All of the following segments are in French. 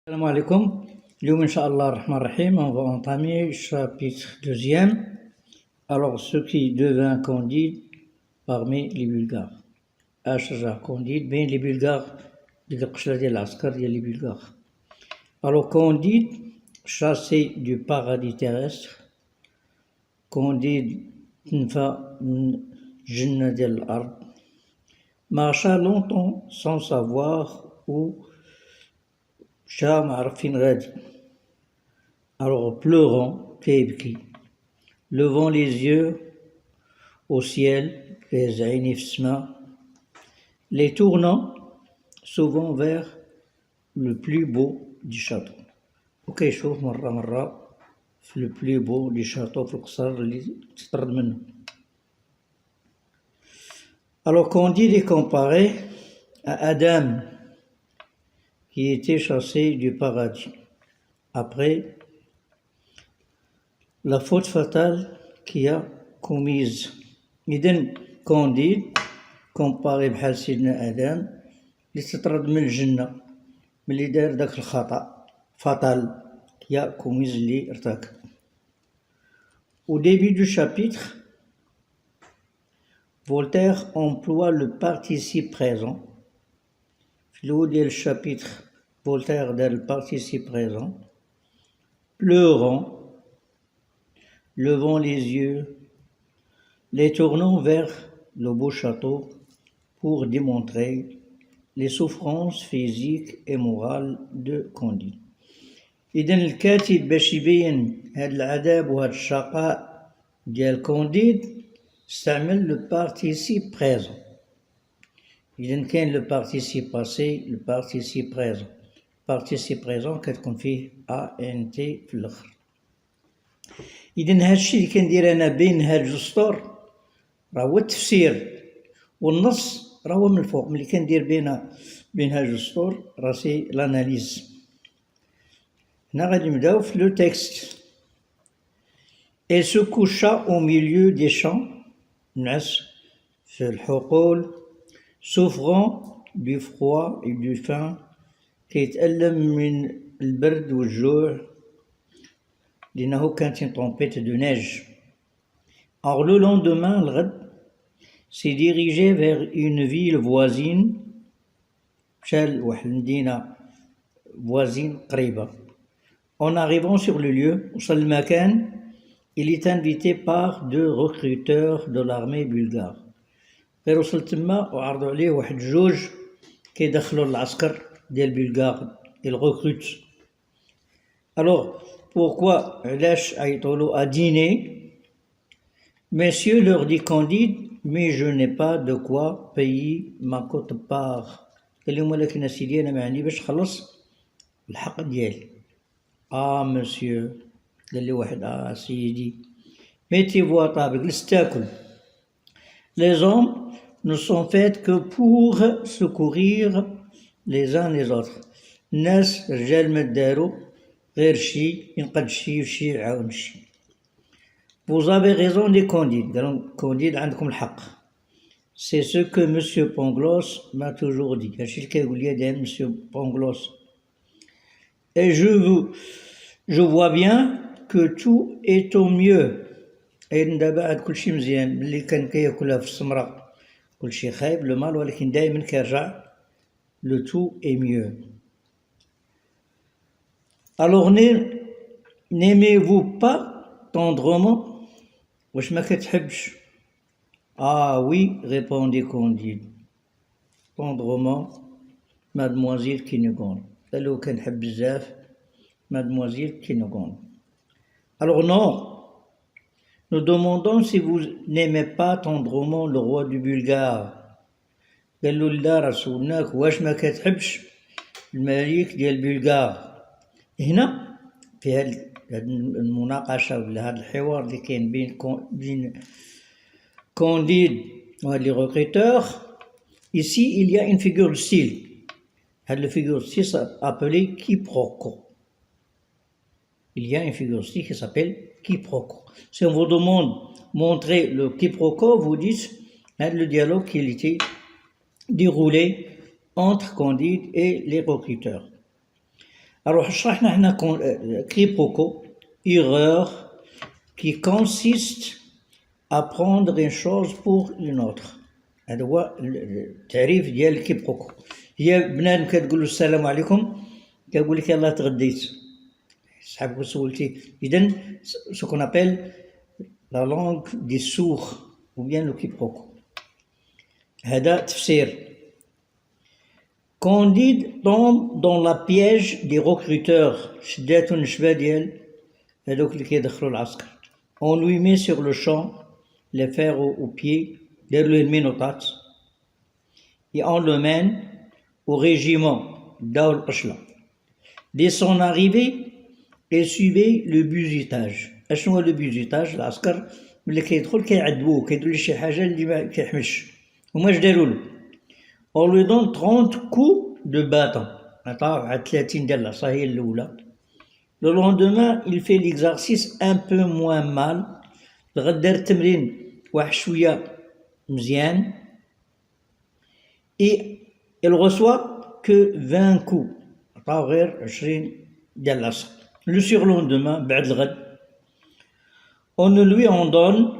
Salam alaikum. Inch'Allah ar-Rahman ar-Rahim, on va entamer chapitre 2e. Alors, ce qui devint Candide parmi les Bulgares. Achaja Candide, bien les Bulgares, les Bulgares. Alors, Candide, chassé du paradis terrestre, Candide nfa jinna del ard, marcha longtemps sans savoir où alors pleurant, levant les yeux au ciel, les tournant souvent vers le plus beau du château. وكيشوف مرة في le plus beau du château في القصر اللي تطرد منه. Alors Candide est comparé à Adam qui était chassé du paradis après la faute fatale qu'il a commise. إذن Candide comparé بحال سيدنا آدم اللي تطرد من الجنة ملي دار داك الخطأ fatal qu'il a commis اللي ارتكب. Au début du chapitre, Voltaire emploie le participe présent. Le chapitre, Voltaire dans le participe présent, pleurant, levant les yeux, les tournant vers le beau château pour démontrer les souffrances physiques et morales de Candide. إذن الكاتب باش يبين هاد العذاب وهاد الشقاء ديال كونديد استعمل le participe présent. إذن كاين le participe passé, le participe présent. Participe présent كتكون فيه ANT في الآخر. إذن هادشي اللي كندير أنا بين هاد جوج سطور راه هو التفسير والنص راه هو من الفوق. ملي كندير بين هاد جوج سطور راه سي لاناليز. هنا غادي نبداو في لو تكست. Elle se coucha au milieu des champs, نعس في الحقول, souffrant du froid et du faim, كيتألم من البرد والجوع لأنه كانت une tempête de neige. Alors le lendemain, الغد, s'est dirigé vers une ville voisine, مشى لواحد المدينة voisine قريبة. En arrivant sur le lieu, وصل المكان, il est invité par deux recruteurs de l'armée bulgare. غير وصل تما وعرضوا عليه واحد جوج كيدخلوا العسكر ديال البلغار ils recrutent. Alors pourquoi علاش عيطولو à dîner? Messieurs, leur dit Candide, mais je n'ai pas de quoi payer ma quote-part. قال لهم ولكن اسيدي انا ما عندي باش نخلص الحق ديالي. monsieur قال لي واحد سيدي mettez-vous à table جلس تاكل. Les hommes ne sont faits que pour secourir les uns les autres. الناس رجال ما داروا غير شي ينقد شي وشي يعاون شي. Vous avez raison dit Candide. Candide عندكم الحق. C'est ce que monsieur Pangloss m'a toujours dit. هادشي اللي كيقول لي دايما monsieur Pangloss. Et je vois bien que tout est au mieux. إذن دابا عاد كلشي مزيان. ملي كان كياكلها في السمرة كلشي خايب لو مال, ولكن دائما كيرجع le tout est mieux. Alors n'aimez-vous pas tendrement? واش ما كتحبش؟ oui, répondit Candide. Tendrement, mademoiselle Cunégonde. قال له كنحب بزاف mademoiselle Cunégonde. Alors non, nous demandons si vous n'aimez pas tendrement le roi du Bulgare. قال له لا راه سولناك واش ما كتحبش الملك ديال البلغار. هنا في هاد المناقشه ولا هاد الحوار اللي كاين بين كونديد وهاد لي recruteurs, ici il y a une figure de style. هاد le figure de style s'appelle quiproquo. Il y a une figure de style qui s'appelle quiproquo. Si on vous demande montrer le quiproquo, vous dites le dialogue qui était déroulé entre Candide et les recruteurs. Alors, شرحنا احنا quiproquo, erreur qui consiste à prendre une chose pour une autre. هذا هو التعريف ديال الكيبروكو. هي بنادم كتقول له السلام عليكم كيقول لك يلاه تغديت صحابك سولتي. إذن ce qu'on appelle la langue des sourds ou bien le quiproquo. هذا تفسير. Candide tombe dans la piège des recruteurs. شداتو النشبة ديال هذوك اللي كيدخلوا العسكر. On lui met sur le champ les fers aux pieds, داروا له المينوطات et on le mène au régiment داو القشلة. Dès son arrivée, il subit le buzutage. اشنو هو لو بيزوتاج؟ العسكر ملي كيدخل كيعذبوه كيديروا له شي حاجه اللي ما كيحملش. هما اش داروا له؟ On lui donne 30 coups de bâton. عطاوه على 30 ديال العصا هي الاولى. Le lendemain, il fait l'exercice un peu moins mal. الغد دار التمرين واحد شويه مزيان. Et il reçoit que 20 coups. عطاوه غير 20 ديال العصا. Le surlendemain, بعد الغد on ne lui en donne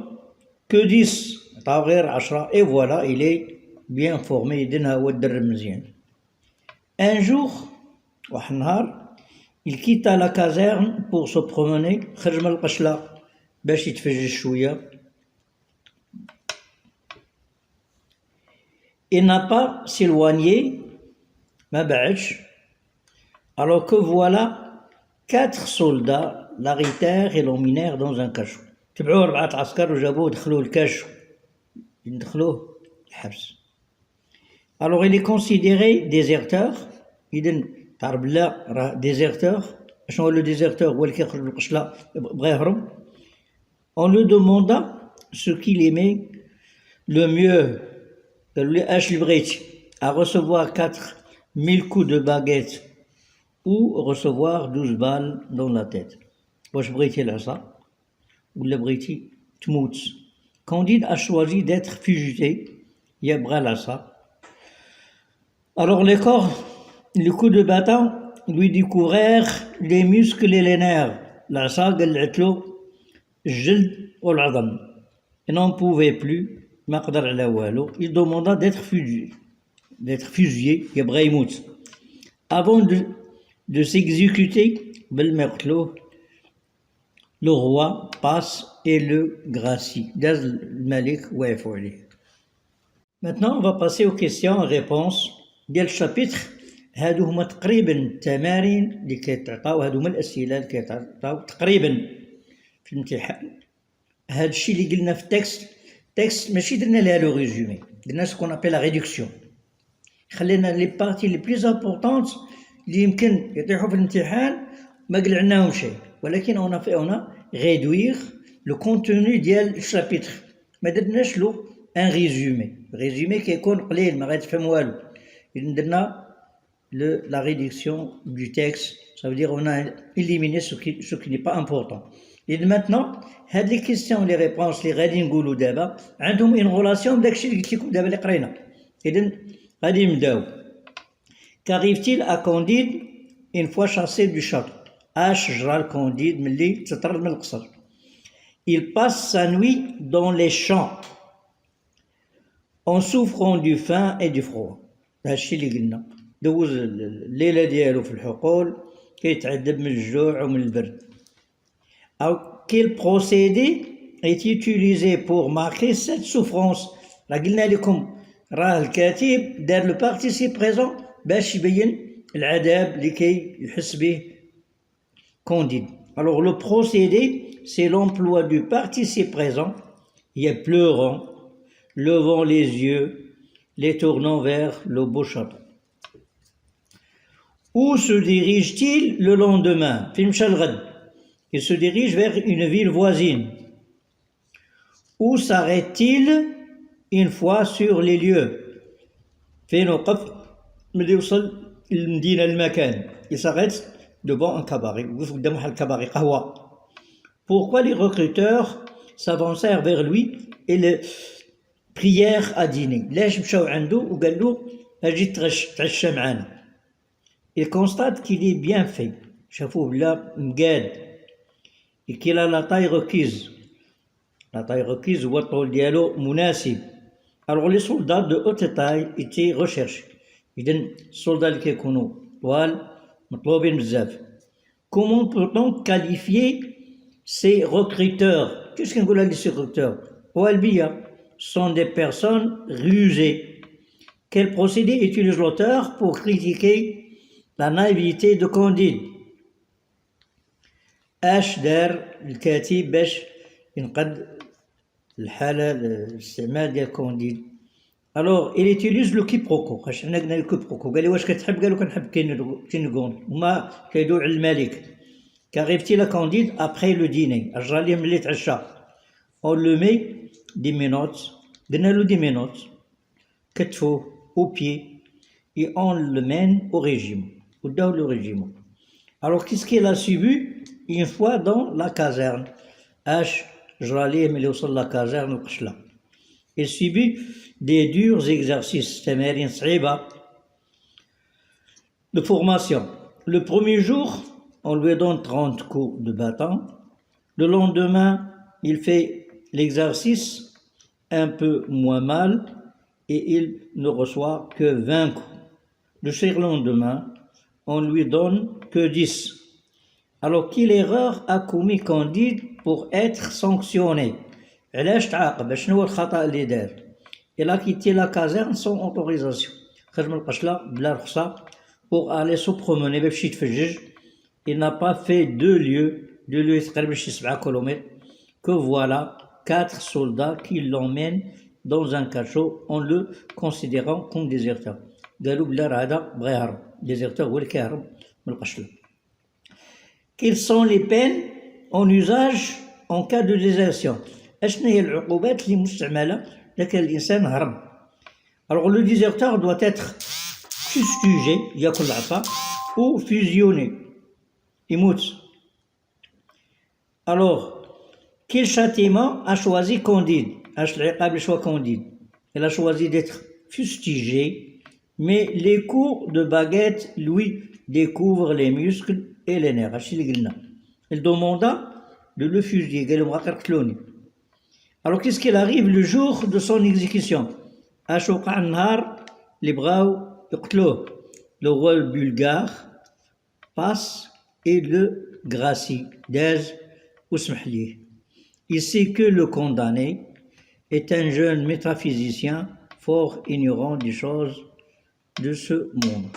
que 10. عطاوه غير 10 et voilà, il est bien formé. إذن هو تدرب مزيان. Un jour, واحد النهار, il quitte la caserne pour se promener. خرج من القشلة باش يتفجج شوية. Il n'a pas s'éloigné, ما بعدش. Alors que voilà 4 soldats l'arrêtèrent et l'emmenèrent dans un cachot. تبعوه 4 عسكر وجابوه دخلوه الكاشو. يدخلوه الحبس. Alors il est considéré déserteur. إذن تعرف بلا راه déserteur. شنو هو لو déserteur؟ هو اللي كيخرج من القشلة بغا يهرب. On lui demanda ce qu'il aimait le mieux. قالوا لي اش اللي بغيتي؟ à recevoir 4000 coups de baguette ou recevoir 12 balles dans la tête. واش بغيتي العصا ولا بغيتي تموت؟ Candide a choisi d'être fusillé. يبغى العصا. Alors les coups de bâton lui découvrèrent les muscles et les nerfs. العصا قلعت له الجلد والعظم. Il n'en pouvait plus. ما قدر على والو. Il demanda d'être fusillé. يبغى يموت. Avant de s'exécuter, قبل ما يقتلوه, le roi passe et le gracie. داز الملك وقفوا عليه. Maintenant, on va passer aux questions et réponses ديال الشابيتر. هادو هما تقريبا التمارين اللي كيتعطاو. هادو هما الأسئلة اللي كيتعطاو تقريبا في الامتحان. هاد الشيء اللي قلنا في التكست ماشي درنا لها لو ريزومي، درنا سكون ابيل لا ريدكسيون. خلينا لي بارتي لي بليز امبورطونت اللي يمكن يطيحوا في الامتحان ما قلعناهم شيء، ولكن اون ريدوير لو كونتوني ديال الشابيتر. ما درناش له ان ريزومي كيكون قليل ما غاتفهم والو. إذن درنا la réduction du texte, ça veut dire on a éliminé ce qui n'est pas important. Et maintenant, هاد les questions les réponses اللي غادي نقولوا دابا عندهم une relation بداكشي اللي قلت لكم دابا اللي قرينا. إذن غادي نبداو. Qu'arrive-t-il à Candide une fois chassé du château? اش جرى لكونديد ملي تطرد من القصر. Il passe sa nuit dans les champs en souffrant du faim et du froid. هادشي اللي قلنا. دوز الليله ديالو في الحقول كيتعذب من الجوع ومن البرد. أو quel procédé est utilisé pour marquer cette souffrance؟ راه قلنا لكم راه الكاتب دار لو بارتيسيب بريزون باش يبين العذاب اللي كيحس به كونديد. Alors le procédé c'est l'emploi du participe présent. Il y a pleurant, levant les yeux, les tournant vers le beau château. Où se dirige-t-il le lendemain? فين مشى الغد؟ Il se dirige vers une ville voisine. Où s'arrête-t-il une fois sur les lieux? فين وقف ملي يوصل للمدينة المكان. Il s'arrête devant un cabaret. وقف قدام واحد الكباري قهوة. Pourquoi les recruteurs s'avancèrent vers lui et le prièrent à dîner؟ لاش مشاو عنده وقال له اجي تغش تعشى معانا؟ il constate qu'il est bien fait, شافوه بلا مقاد, et qu'il a la taille requise. La taille requise هو الطول ديالو مناسب. Alors les soldats de haute taille étaient recherchés. إذن السولدا اللي كيكونوا طوال مطلوبين بزاف. Comment peut-on qualifier ces recruteurs? Qu'est-ce qu'on dit ces recruteurs? Walbia sont des personnes rusées. Quel procédé utilise l'auteur pour critiquer la naïveté de Candide? اش دار الكاتب باش ينقد الحالة الاستعمال ديال كونديد؟ الوغ il utilise le quiproquo. حنا قلنا الكيبروكو, قال لي واش كتحب؟ قالو كنحب كينغون. هما كيدويو على الملك. Qu'arrive-t-il à Candide après le dîner? اجرى ليه ملي تعشى. On le met des menottes, قلنا له des menottes, كتفوه au pied, et on le mène au régiment. وداو le régiment. Alors qu'est-ce qu'il a subi une fois dans la caserne? اش جرى ليه ملي وصل لا كازerne القشلة. Il subit des durs exercices, تمارين صعيبة de formation. Le premier jour, on lui donne 30 coups de bâton. Le lendemain, il fait l'exercice un peu moins mal et il ne reçoit que 20 coups. Le surlendemain, on lui donne que 10. Alors, quelle erreur a commis Candide pour être sanctionné? علاش تعاقب؟ شنو هو الخطأ اللي دار؟ Il a quitté la caserne sans autorisation. خرج من القشلة بلا رخصة pour aller se promener باش يتفجج. Il n'a pas fait 2 lieues تقريبا شي 7 كيلومتر. Que voilà 4 soldats qui l'emmènent dans un cachot en le considérant comme déserteur. قالوا بلا راه هذا بغى يهرب. déserteur هو اللي كيهرب من القشلة. Quelles sont les peines en usage en cas de désertion? اشنا هي العقوبات اللي مستعمله اذا كان الانسان هرب؟ Alors le déserteur doit être fustigé, ياكل العصا, ou fusionné, يموت. Alors quel châtiment a choisi Candide? اش العقاب اللي شوا Candide? Il a choisi d'être fustigé, mais les coups de baguette lui découvrent les muscles et les nerfs. هادشي اللي قلنا. Il demanda de le fusiller, قال لهم غتقتلوني. Alors qu'est-ce qu'il arrive le jour de son exécution? اش وقع النهار اللي بغاو يقتلوه. Le roi bulgare passe et le gracie, داز وسمح ليه. Il sait que le condamné est un jeune métaphysicien fort ignorant des choses de ce monde.